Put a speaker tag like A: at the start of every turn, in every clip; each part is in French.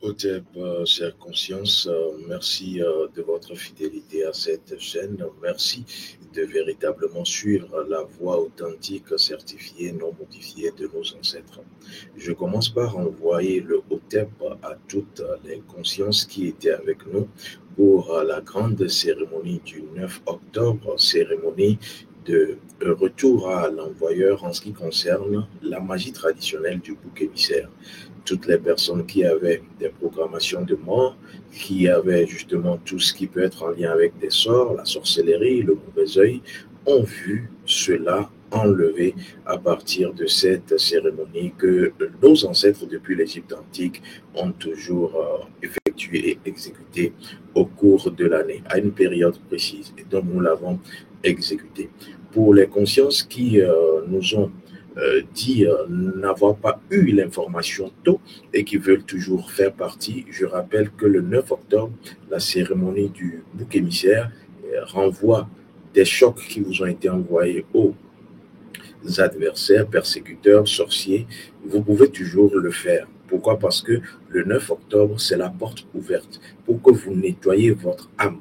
A: Hotep, chère conscience, merci de votre fidélité à cette chaîne. Merci de véritablement suivre la voie authentique, certifiée, non modifiée de nos ancêtres. Je commence par envoyer le Hotep à toutes les consciences qui étaient avec nous pour la grande cérémonie du 9 octobre, cérémonie de retour à l'envoyeur en ce qui concerne la magie traditionnelle du bouc émissaire. Toutes les personnes qui avaient des programmations de mort, qui avaient justement tout ce qui peut être en lien avec des sorts, la sorcellerie, le mauvais œil, ont vu cela enlevé à partir de cette cérémonie que nos ancêtres depuis l'Égypte antique ont toujours effectuée et exécutée au cours de l'année, à une période précise. Et donc nous l'avons exécutée. Pour les consciences qui nous ont dit n'avoir pas eu l'information tôt et qui veulent toujours faire partie, je rappelle que le 9 octobre, la cérémonie du bouc émissaire renvoie des chocs qui vous ont été envoyés aux adversaires, persécuteurs, sorciers. Vous pouvez toujours le faire. Pourquoi? Parce que le 9 octobre, c'est la porte ouverte pour que vous nettoyiez votre âme.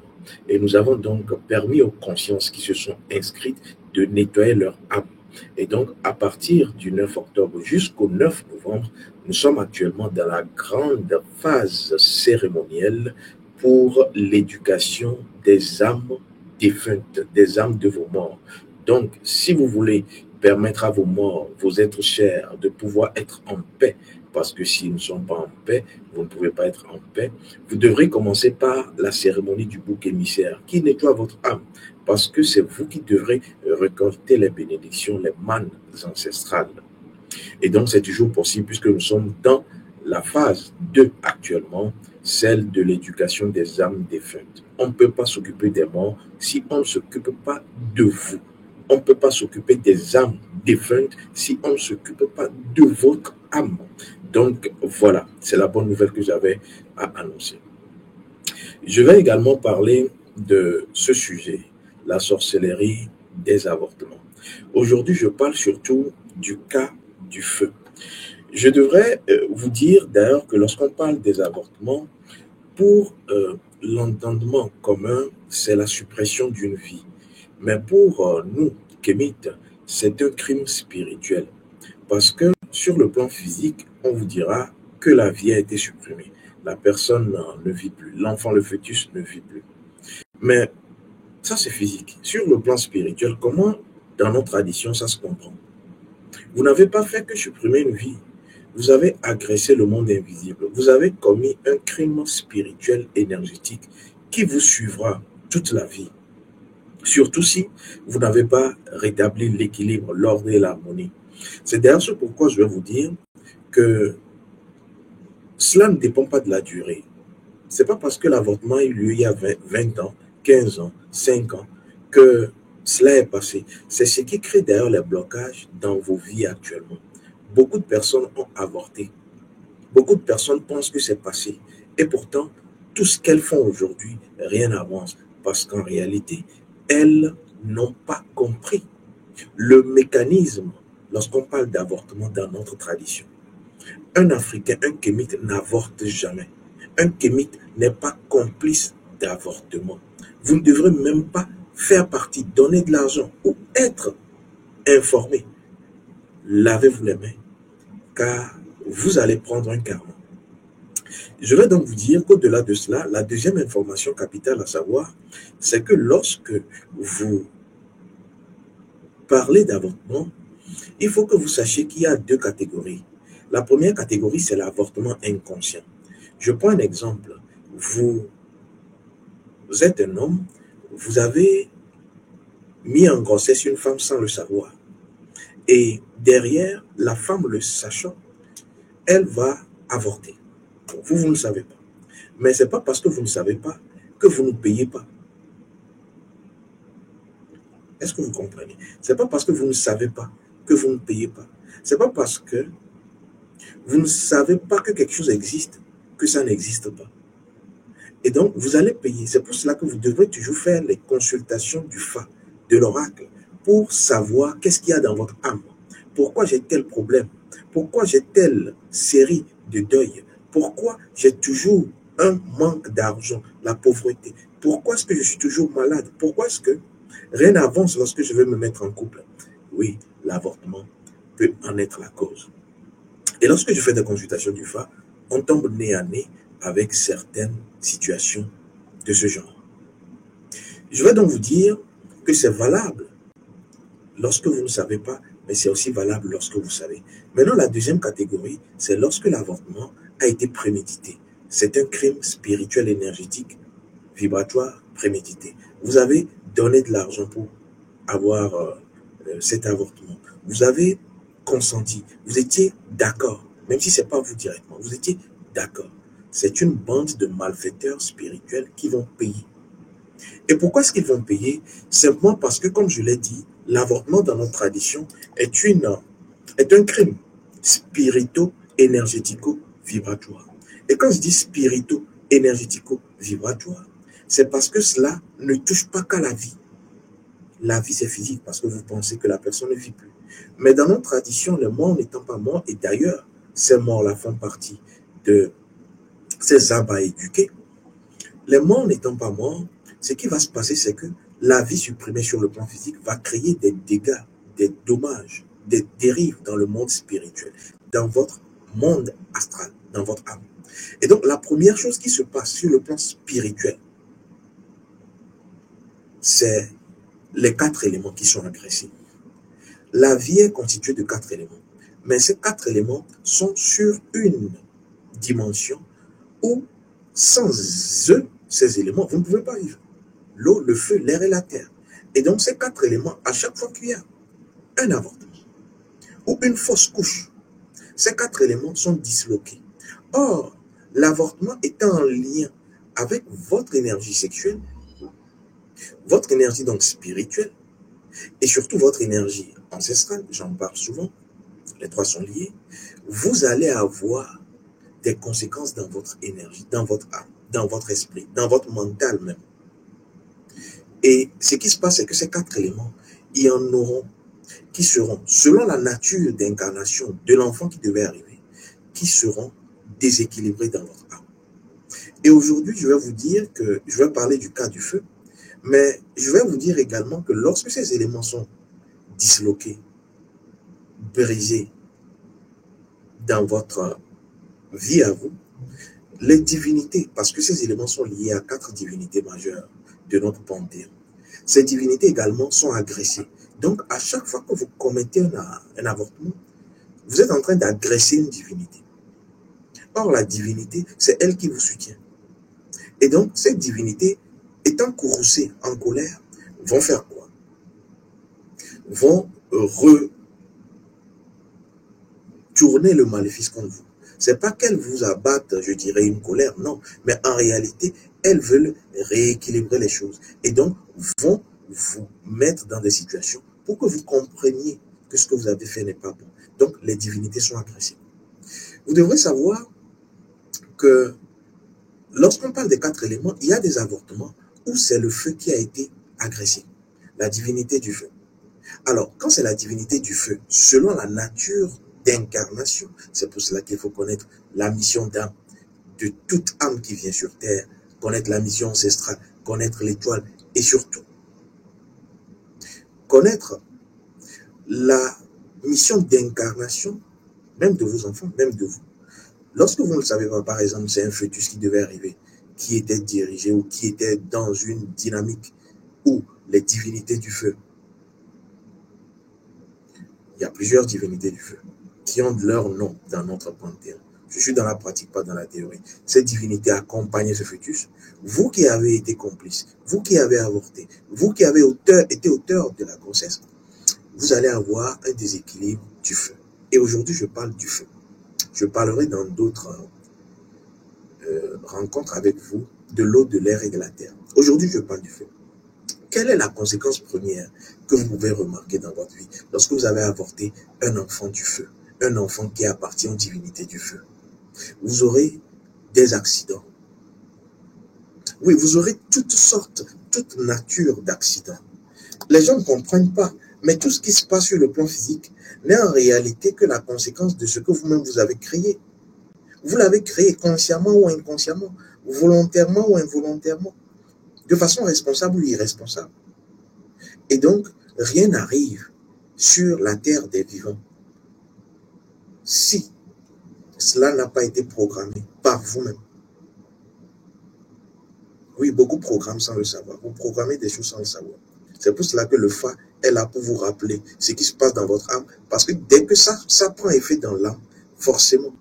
A: Et nous avons donc permis aux consciences qui se sont inscrites de nettoyer leur âme. Et donc, à partir du 9 octobre jusqu'au 9 novembre, nous sommes actuellement dans la grande phase cérémonielle pour l'éducation des âmes défuntes, des âmes de vos morts. Donc, si vous voulez permettre à vos morts, vos êtres chers, de pouvoir être en paix, parce que s'ils ne sont pas en paix, vous ne pouvez pas être en paix, vous devrez commencer par la cérémonie du bouc émissaire qui nettoie votre âme, parce que c'est vous qui devrez récolter les bénédictions, les mannes ancestrales. Et donc, c'est toujours possible puisque nous sommes dans la phase 2 actuellement, celle de l'éducation des âmes défuntes. On ne peut pas s'occuper des morts si on ne s'occupe pas de vous. On ne peut pas s'occuper des âmes défuntes si on ne s'occupe pas de votre âme. Donc, voilà, c'est la bonne nouvelle que j'avais à annoncer. Je vais également parler de ce sujet, la sorcellerie des avortements. Aujourd'hui, je parle surtout du cas du feu. Je devrais vous dire d'ailleurs que lorsqu'on parle des avortements, pour l'entendement commun, c'est la suppression d'une vie. Mais pour nous, kémites, c'est un crime spirituel. Parce que sur le plan physique, on vous dira que la vie a été supprimée. La personne ne vit plus, l'enfant, le fœtus ne vit plus. Mais ça, c'est physique. Sur le plan spirituel, comment, dans nos traditions, ça se comprend? Vous n'avez pas fait que supprimer une vie. Vous avez agressé le monde invisible. Vous avez commis un crime spirituel énergétique qui vous suivra toute la vie. Surtout si vous n'avez pas rétabli l'équilibre, l'ordre et l'harmonie. C'est d'ailleurs ce pourquoi je vais vous dire que cela ne dépend pas de la durée. Ce n'est pas parce que l'avortement a eu lieu il y a 20 ans, 15 ans, 5 ans, que cela est passé. C'est ce qui crée d'ailleurs les blocages dans vos vies actuellement. Beaucoup de personnes ont avorté. Beaucoup de personnes pensent que c'est passé. Et pourtant, tout ce qu'elles font aujourd'hui, rien n'avance. Parce qu'en réalité, elles n'ont pas compris le mécanisme lorsqu'on parle d'avortement dans notre tradition. Un Africain, un kémite n'avorte jamais. Un kémite n'est pas complice d'avortement. Vous ne devrez même pas faire partie, donner de l'argent ou être informé. Lavez-vous les mains, car vous allez prendre un karma. Je vais donc vous dire qu'au-delà de cela, la deuxième information capitale à savoir, c'est que lorsque vous parlez d'avortement, il faut que vous sachiez qu'il y a deux catégories. La première catégorie, c'est l'avortement inconscient. Je prends un exemple. Vous êtes un homme, Vous avez mis en grossesse une femme sans le savoir. Et derrière, la femme le sachant, elle va avorter. Vous, vous ne le savez pas. Mais ce n'est pas parce que vous ne savez pas que vous ne payez pas. Est-ce que vous comprenez? Ce n'est pas parce que vous ne savez pas que vous ne payez pas. Ce n'est pas parce que vous ne savez pas que quelque chose existe que ça n'existe pas. Et donc, vous allez payer. C'est pour cela que vous devrez toujours faire les consultations du Fa, de l'oracle, pour savoir qu'est-ce qu'il y a dans votre âme. Pourquoi j'ai tel problème? Pourquoi j'ai telle série de deuils? Pourquoi j'ai toujours un manque d'argent, la pauvreté? Pourquoi est-ce que je suis toujours malade? Pourquoi est-ce que rien n'avance lorsque je vais me mettre en couple? Oui, l'avortement peut en être la cause. Et lorsque je fais des consultations du Fa, on tombe nez à nez avec certaines situations de ce genre. Je vais donc vous dire que c'est valable lorsque vous ne savez pas, mais c'est aussi valable lorsque vous savez. Maintenant, la deuxième catégorie, c'est lorsque l'avortement a été prémédité. C'est un crime spirituel, énergétique, vibratoire, prémédité. Vous avez donné de l'argent pour avoir cet avortement. Vous avez consenti. Vous étiez d'accord, même si ce n'est pas vous directement. Vous étiez d'accord. C'est une bande de malfaiteurs spirituels qui vont payer. Et pourquoi est-ce qu'ils vont payer? Simplement parce que, comme je l'ai dit, l'avortement dans notre tradition est un crime spirito-énergético-vibratoire. Et quand je dis spirito-énergético-vibratoire, c'est parce que cela ne touche pas qu'à la vie. La vie, c'est physique, parce que vous pensez que la personne ne vit plus. Mais dans notre tradition, les morts n'étant pas morts, et d'ailleurs, ces morts-là font partie de ces arbres à éduquer, les morts n'étant pas morts, ce qui va se passer, c'est que la vie supprimée sur le plan physique va créer des dégâts, des dommages, des dérives dans le monde spirituel, dans votre monde astral, dans votre âme. Et donc, la première chose qui se passe sur le plan spirituel, c'est les 4 éléments qui sont agressés. La vie est constituée de 4 éléments. Mais ces 4 éléments sont sur une dimension où, sans eux, ces éléments, vous ne pouvez pas vivre. L'eau, le feu, l'air et la terre. Et donc, ces 4 éléments, à chaque fois qu'il y a un avortement ou une fausse couche, ces 4 éléments sont disloqués. Or, l'avortement étant en lien avec votre énergie sexuelle, votre énergie donc spirituelle, et surtout votre énergie ancestrale, j'en parle souvent, les 3 sont liés, vous allez avoir des conséquences dans votre énergie, dans votre âme, dans votre esprit, dans votre mental même. Et ce qui se passe, c'est que ces 4 éléments, il y en auront qui seront, selon la nature d'incarnation de l'enfant qui devait arriver, qui seront déséquilibrés dans votre âme. Et aujourd'hui, je vais vous dire que, je vais parler du cas du feu, mais je vais vous dire également que lorsque ces éléments sont disloqués, brisés dans votre vie à vous, les divinités, parce que ces éléments sont liés à 4 divinités majeures de notre panthéon, ces divinités également sont agressées. Donc, à chaque fois que vous commettez un avortement, vous êtes en train d'agresser une divinité. Or, la divinité, c'est elle qui vous soutient. Et donc, cette divinité, étant courroucée, en colère, vont faire quoi? Vont retourner le maléfice contre vous. C'est pas qu'elles vous abattent, je dirais, une colère, non. Mais en réalité, elles veulent rééquilibrer les choses. Et donc, vont vous mettre dans des situations pour que vous compreniez que ce que vous avez fait n'est pas bon. Donc, les divinités sont agressées. Vous devrez savoir que lorsqu'on parle des 4 éléments, il y a des avortements où c'est le feu qui a été agressé. La divinité du feu. Alors, quand c'est la divinité du feu, selon la nature d'incarnation, c'est pour cela qu'il faut connaître la mission d'âme de toute âme qui vient sur terre, connaître la mission ancestrale, connaître l'étoile et surtout connaître la mission d'incarnation même de vos enfants, même de vous. Lorsque vous ne le savez pas, par exemple, c'est un fœtus qui devait arriver, qui était dirigé ou qui était dans une dynamique où les divinités du feu, il y a plusieurs divinités du feu qui ont leur nom dans notre panthéon. Je suis dans la pratique, pas dans la théorie. Cette divinité accompagne ce fœtus. Vous qui avez été complice, vous qui avez avorté, vous qui avez été auteur de la grossesse, vous allez avoir un déséquilibre du feu. Et aujourd'hui, je parle du feu. Je parlerai dans d'autres rencontres avec vous de l'eau, de l'air et de la terre. Aujourd'hui, je parle du feu. Quelle est la conséquence première que vous pouvez remarquer dans votre vie lorsque vous avez avorté un enfant du feu, un enfant qui appartient aux divinités du feu? Vous aurez des accidents. Oui, vous aurez toutes sortes, toute nature d'accidents. Les gens ne comprennent pas, mais tout ce qui se passe sur le plan physique n'est en réalité que la conséquence de ce que vous-même vous avez créé. Vous l'avez créé consciemment ou inconsciemment, volontairement ou involontairement, de façon responsable ou irresponsable. Et donc, rien n'arrive sur la terre des vivants si cela n'a pas été programmé par vous-même. Oui, beaucoup programment sans le savoir. Vous programmez des choses sans le savoir. C'est pour cela que le Fa est là pour vous rappeler ce qui se passe dans votre âme. Parce que dès que ça prend effet dans l'âme, forcément,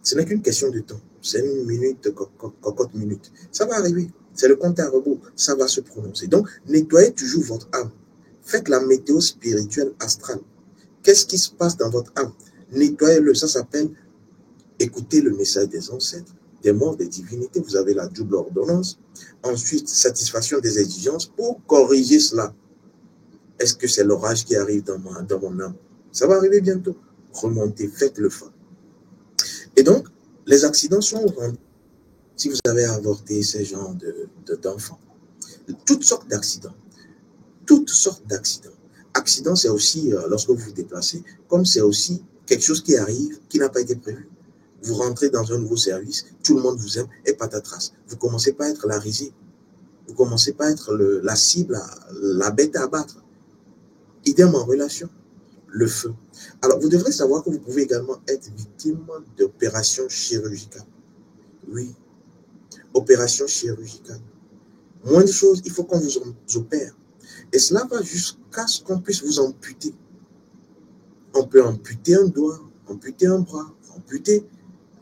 A: ce n'est qu'une question de temps. C'est une minute, cocotte minute. Ça va arriver. C'est le compte à rebours. Ça va se prononcer. Donc, nettoyez toujours votre âme. Faites la météo spirituelle astrale. Qu'est-ce qui se passe dans votre âme? Nettoyez-le. Ça s'appelle écouter le message des ancêtres, des morts, des divinités. Vous avez la double ordonnance. Ensuite, satisfaction des exigences pour corriger cela. Est-ce que c'est l'orage qui arrive dans mon âme? Ça va arriver bientôt. Remontez, faites le Fa. Et donc, les accidents sont rendus. Si vous avez avorté ces genres d'enfants, toutes sortes d'accidents. Toutes sortes d'accidents. Accident, c'est aussi, lorsque vous vous déplacez, comme c'est aussi quelque chose qui arrive, qui n'a pas été prévu. Vous rentrez dans un nouveau service, tout le monde vous aime, et patatras. Vous commencez pas à être la risée. Vous commencez pas à être la cible, la bête à abattre. Idem en relation. Le feu. Alors, vous devrez savoir que vous pouvez également être victime d'opérations chirurgicales. Oui, opérations chirurgicales. Moins de choses, il faut qu'on vous opère. Et cela va jusqu'à ce qu'on puisse vous amputer. On peut amputer un doigt, amputer un bras, amputer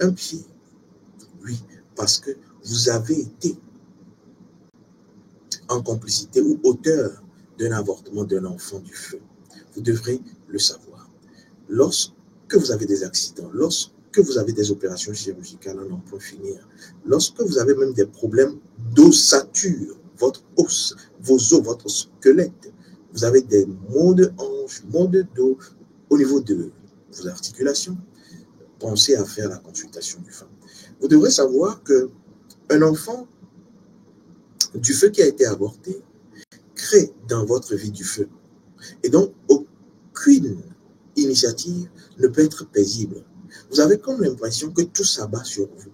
A: un pied. Oui, parce que vous avez été en complicité ou auteur d'un avortement d'un enfant du feu. Vous devrez le savoir. Lorsque vous avez des accidents, lorsque vous avez des opérations chirurgicales, on en peut finir, lorsque vous avez même des problèmes d'ossature, votre os, vos os, votre squelette, vous avez des maux de hanche, maux de dos, au niveau de vos articulations, pensez à faire la consultation du Fa. Vous devrez savoir qu'un enfant du feu qui a été avorté crée dans votre vie du feu. Et donc, aucune initiative ne peut être paisible. Vous avez comme l'impression que tout s'abat sur vous.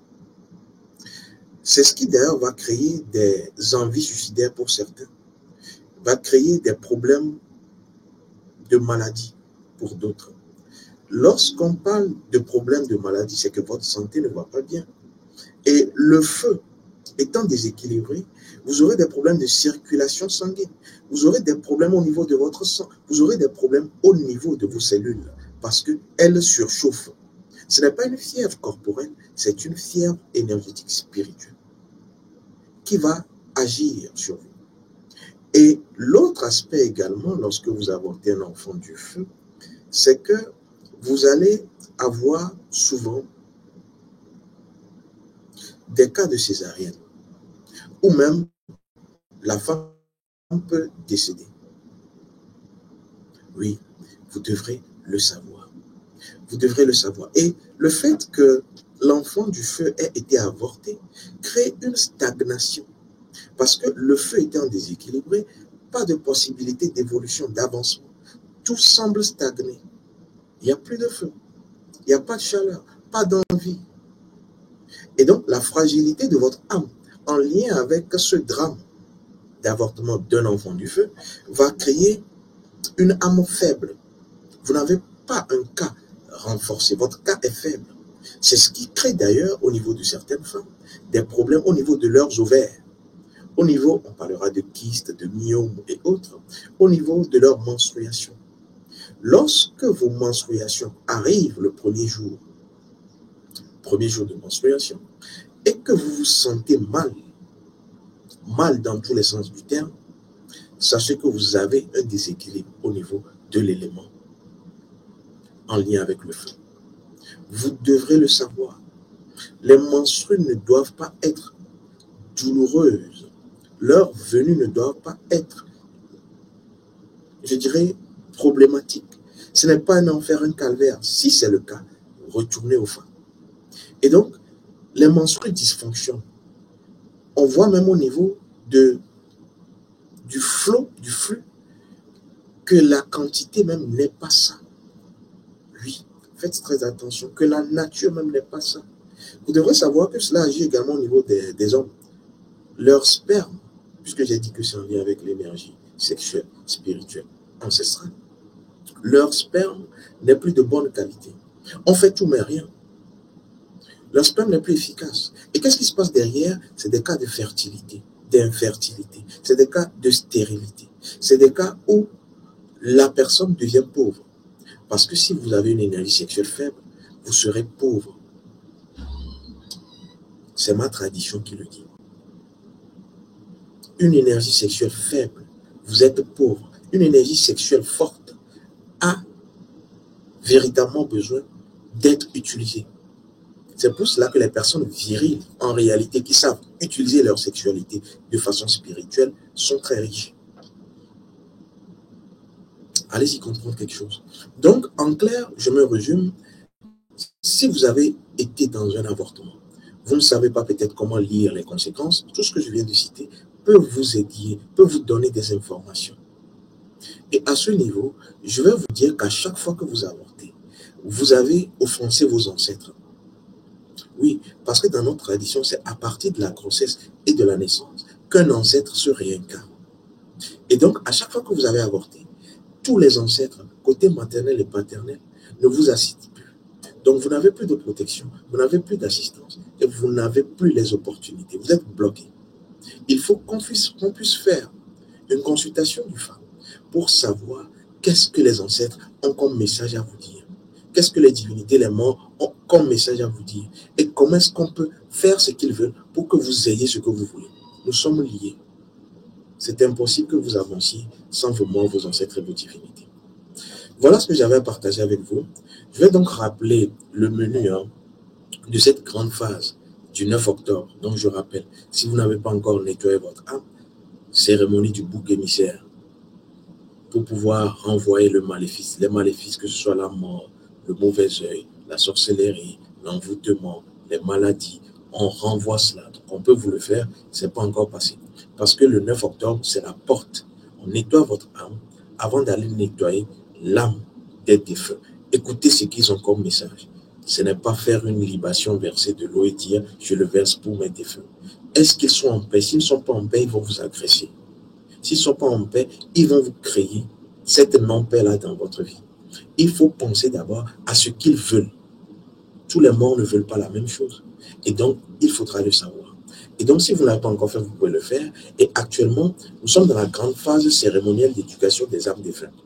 A: C'est ce qui d'ailleurs va créer des envies suicidaires pour certains, va créer des problèmes de maladie pour d'autres. Lorsqu'on parle de problèmes de maladie, c'est que votre santé ne va pas bien. Et le feu étant déséquilibré, vous aurez des problèmes de circulation sanguine, vous aurez des problèmes au niveau de votre sang, vous aurez des problèmes au niveau de vos cellules, parce qu'elles surchauffent. Ce n'est pas une fièvre corporelle, c'est une fièvre énergétique spirituelle qui va agir sur vous. Et l'autre aspect également, lorsque vous avortez un enfant du feu, c'est que vous allez avoir souvent des cas de césarienne, ou même la femme peut décéder. Oui, vous devrez le savoir. Vous devrez le savoir. Et le fait que l'enfant du feu ait été avorté crée une stagnation. Parce que le feu étant déséquilibré, pas de possibilité d'évolution, d'avancement. Tout semble stagner. Il n'y a plus de feu. Il n'y a pas de chaleur, pas d'envie. Et donc, la fragilité de votre âme, en lien avec ce drame d'avortement d'un enfant du feu, va créer une âme faible. Vous n'avez pas un cas renforcé, votre cas est faible. C'est ce qui crée d'ailleurs, au niveau de certaines femmes, des problèmes au niveau de leurs ovaires. Au niveau, on parlera de kystes, de myomes et autres, au niveau de leur menstruation. Lorsque vos menstruations arrivent le premier jour, premier jour de menstruation, et que vous vous sentez mal dans tous les sens du terme, sachez que vous avez un déséquilibre au niveau de l'élément en lien avec le feu. Vous devrez le savoir. Les menstrues ne doivent pas être douloureuses. Leur venue ne doit pas être, je dirais, problématique. Ce n'est pas un enfer, un calvaire. Si c'est le cas, retournez au fond. Et donc, les menstrues dysfonctionnent. On voit même au niveau du flot, du flux, que la quantité même n'est pas ça. Oui, faites très attention, que la nature même n'est pas ça. Vous devrez savoir que cela agit également au niveau des hommes. Leur sperme, puisque j'ai dit que c'est en lien avec l'énergie sexuelle, spirituelle, ancestrale, leur sperme n'est plus de bonne qualité. On fait tout mais rien. Leur sperme n'est plus efficace. Et qu'est-ce qui se passe derrière? C'est des cas de fertilité, d'infertilité. C'est des cas de stérilité. C'est des cas où la personne devient pauvre. Parce que si vous avez une énergie sexuelle faible, vous serez pauvre. C'est ma tradition qui le dit. Une énergie sexuelle faible, vous êtes pauvre. Une énergie sexuelle forte a véritablement besoin d'être utilisée. C'est pour cela que les personnes viriles, en réalité, qui savent utiliser leur sexualité de façon spirituelle, sont très riches. Allez-y comprendre quelque chose. Donc, en clair, je me résume. Si vous avez été dans un avortement, vous ne savez pas peut-être comment lire les conséquences, tout ce que je viens de citer peut vous aider, peut vous donner des informations. Et à ce niveau, je vais vous dire qu'à chaque fois que vous avortez, vous avez offensé vos ancêtres. Oui, parce que dans notre tradition, c'est à partir de la grossesse et de la naissance qu'un ancêtre se réincarne. Et donc, à chaque fois que vous avez avorté, tous les ancêtres, côté maternel et paternel, ne vous assistent plus. Donc, vous n'avez plus de protection, vous n'avez plus d'assistance et vous n'avez plus les opportunités. Vous êtes bloqué. Il faut qu'on puisse faire une consultation du femme pour savoir qu'est-ce que les ancêtres ont comme message à vous dire. Qu'est-ce que les divinités, les morts ont comme message à vous dire. Et comment est-ce qu'on peut faire ce qu'ils veulent pour que vous ayez ce que vous voulez. Nous sommes liés. C'est impossible que vous avanciez sans vos morts, vos ancêtres et vos divinités. Voilà ce que j'avais à partager avec vous. Je vais donc rappeler le menu de cette grande phase du 9 octobre. Donc je rappelle, si vous n'avez pas encore nettoyé votre âme, cérémonie du bouc émissaire pour pouvoir renvoyer le maléfice, les maléfices, que ce soit la mort, le mauvais œil, la sorcellerie, l'envoûtement, les maladies, on renvoie cela. Donc on peut vous le faire, ce n'est pas encore passé. Parce que le 9 octobre, c'est la porte. On nettoie votre âme avant d'aller nettoyer l'âme des défunts. Écoutez ce qu'ils ont comme message. Ce n'est pas faire une libation, verser de l'eau et dire « je le verse pour mes défunts ». Est-ce qu'ils sont en paix? S'ils ne sont pas en paix, ils vont vous agresser. S'ils ne sont pas en paix, ils vont vous créer cette non-paix-là dans votre vie. Il faut penser d'abord à ce qu'ils veulent. Tous les morts ne veulent pas la même chose. Et donc, il faudra le savoir. Et donc, si vous ne l'avez pas encore fait, vous pouvez le faire. Et actuellement, nous sommes dans la grande phase cérémonielle d'éducation des âmes défuntes,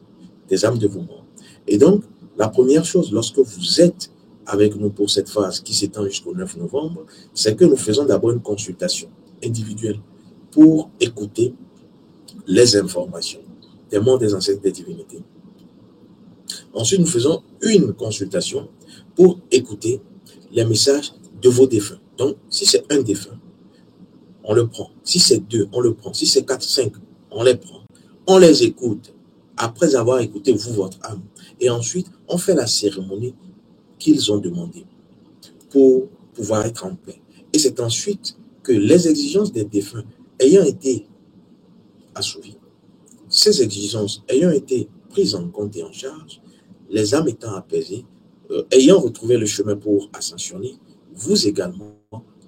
A: des âmes de vos morts. Et donc, la première chose, lorsque vous êtes avec nous pour cette phase qui s'étend jusqu'au 9 novembre, c'est que nous faisons d'abord une consultation individuelle pour écouter les informations des morts, des ancêtres, des divinités. Ensuite, nous faisons une consultation pour écouter les messages de vos défunts. Donc, si c'est un défunt, on le prend. Si c'est deux, on le prend. Si c'est 4, 5, on les prend. On les écoute après avoir écouté vous, votre âme. Et ensuite, on fait la cérémonie qu'ils ont demandée pour pouvoir être en paix. Et c'est ensuite que les exigences des défunts ayant été assouvies, ces exigences ayant été prises en compte et en charge, les âmes étant apaisées, ayant retrouvé le chemin pour ascensionner, vous également,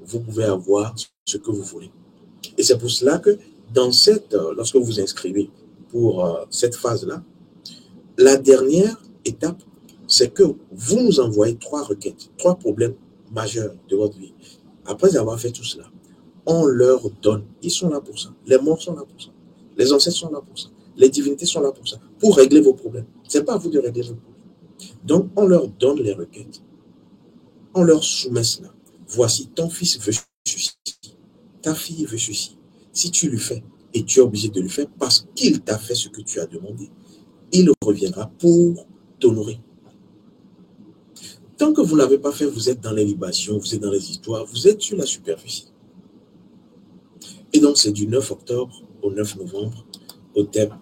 A: vous pouvez avoir ce que vous voulez. Et c'est pour cela que dans lorsque vous vous inscrivez pour cette phase-là, la dernière étape, c'est que vous nous envoyez 3 requêtes, 3 problèmes majeurs de votre vie. Après avoir fait tout cela, on leur donne, ils sont là pour ça, les morts sont là pour ça, les ancêtres sont là pour ça, les divinités sont là pour ça, pour régler vos problèmes. Ce n'est pas à vous de régler vos problèmes. Donc, on leur donne les requêtes. on leur soumet cela. Voici, ton fils veut ceci, ta fille veut ceci. Si tu lui fais, et tu es obligé de le faire parce qu'il t'a fait ce que tu as demandé, il reviendra pour t'honorer. Tant que vous ne l'avez pas fait, vous êtes dans les libations, vous êtes dans les histoires, vous êtes sur la superficie. Et donc, c'est du 9 octobre au 9 novembre au thème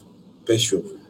A: Paix sur vous.